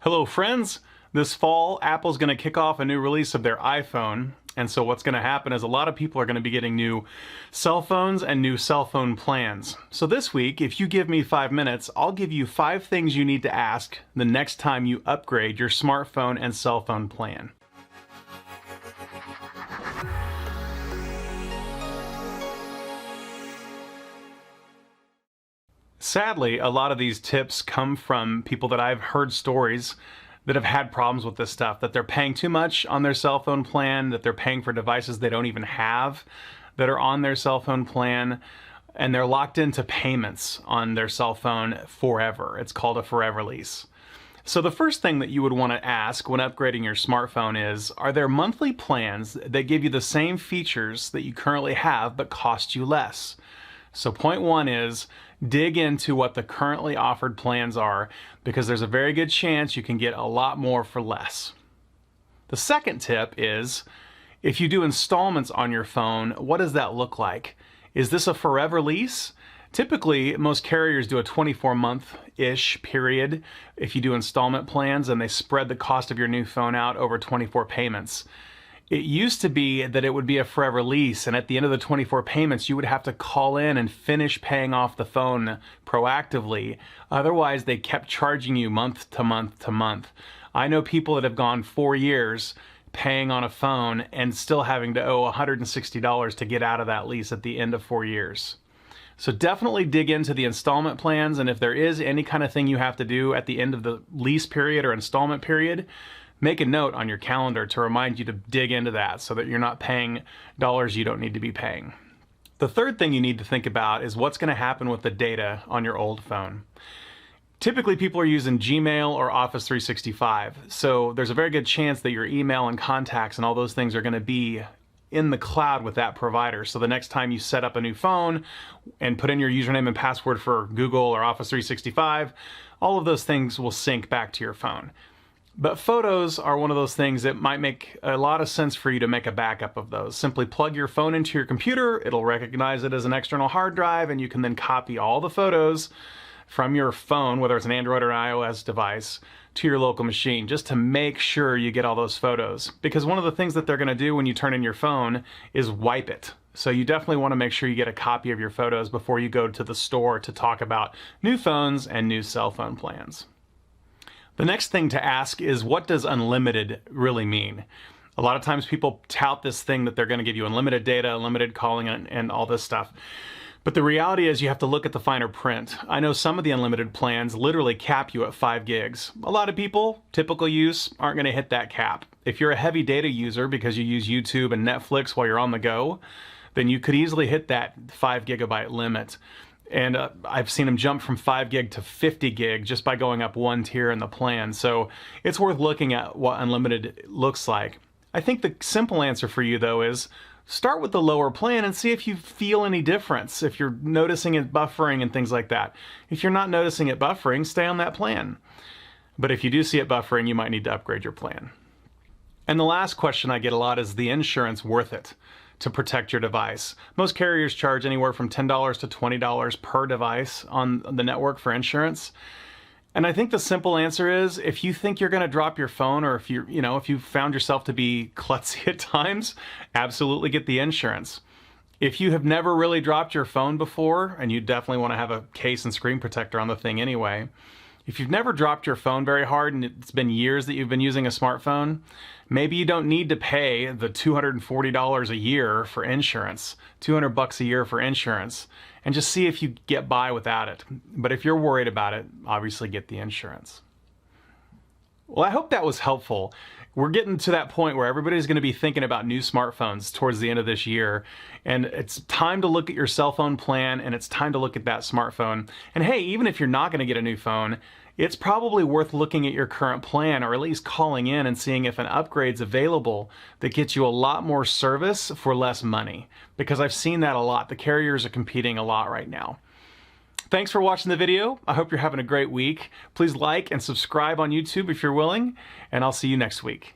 Hello friends! This fall, Apple's going to kick off a new release of their iPhone, and so what's going to happen is a lot of people are going to be getting new cell phones and new cell phone plans. So this week, if you give me 5 minutes, I'll give you 5 things you need to ask the next time you upgrade your smartphone and cell phone plan. Sadly, a lot of these tips come from people that I've heard stories that have had problems with this stuff, that they're paying too much on their cell phone plan, that they're paying for devices they don't even have that are on their cell phone plan, and they're locked into payments on their cell phone forever. It's called a forever lease. So the first thing that you would want to ask when upgrading your smartphone is, are there monthly plans that give you the same features that you currently have but cost you less? So point 1 is dig into what the currently offered plans are, because there's a very good chance you can get a lot more for less. The second tip is, if you do installments on your phone, what does that look like? Is this a forever lease? Typically, most carriers do a 24-month-ish period if you do installment plans, and they spread the cost of your new phone out over 24 payments. It used to be that it would be a forever lease, and at the end of the 24 payments, you would have to call in and finish paying off the phone proactively. Otherwise, they kept charging you month to month to month. I know people that have gone 4 years paying on a phone and still having to owe $160 to get out of that lease at the end of 4 years. So definitely dig into the installment plans, and if there is any kind of thing you have to do at the end of the lease period or installment period, make a note on your calendar to remind you to dig into that so that you're not paying dollars you don't need to be paying. The third thing you need to think about is what's going to happen with the data on your old phone. Typically, people are using Gmail or Office 365, so there's a very good chance that your email and contacts and all those things are going to be in the cloud with that provider. So the next time you set up a new phone and put in your username and password for Google or Office 365, all of those things will sync back to your phone. But photos are one of those things that might make a lot of sense for you to make a backup of those. Simply plug your phone into your computer, it'll recognize it as an external hard drive, and you can then copy all the photos from your phone, whether it's an Android or an iOS device, to your local machine, just to make sure you get all those photos. Because one of the things that they're going to do when you turn in your phone is wipe it. So you definitely want to make sure you get a copy of your photos before you go to the store to talk about new phones and new cell phone plans. The next thing to ask is, what does unlimited really mean? A lot of times people tout this thing that they're going to give you unlimited data, unlimited calling, and all this stuff. But the reality is you have to look at the finer print. I know some of the unlimited plans literally cap you at 5 gigs. A lot of people, typical use, aren't going to hit that cap. If you're a heavy data user because you use YouTube and Netflix while you're on the go, then you could easily hit that 5 gigabyte limit. And I've seen them jump from 5 gig to 50 gig just by going up one tier in the plan. So it's worth looking at what unlimited looks like. I think the simple answer for you, though, is start with the lower plan and see if you feel any difference, if you're noticing it buffering and things like that. If you're not noticing it buffering, stay on that plan. But if you do see it buffering, you might need to upgrade your plan. And the last question I get a lot is, the insurance worth it to protect your device? Most carriers charge anywhere from $10 to $20 per device on the network for insurance. And I think the simple answer is, if you think you're going to drop your phone, or if you found yourself to be klutzy at times, absolutely get the insurance. If you have never really dropped your phone before, and you definitely want to have a case and screen protector on the thing anyway, if you've never dropped your phone very hard and it's been years that you've been using a smartphone, maybe you don't need to pay the $240 a year for insurance, $200 a year for insurance, and just see if you get by without it. But if you're worried about it, obviously get the insurance. Well, I hope that was helpful. We're getting to that point where everybody's going to be thinking about new smartphones towards the end of this year. And it's time to look at your cell phone plan, and it's time to look at that smartphone. And hey, even if you're not going to get a new phone, it's probably worth looking at your current plan, or at least calling in and seeing if an upgrade's available that gets you a lot more service for less money. Because I've seen that a lot. The carriers are competing a lot right now. Thanks for watching the video. I hope you're having a great week. Please like and subscribe on YouTube if you're willing, and I'll see you next week.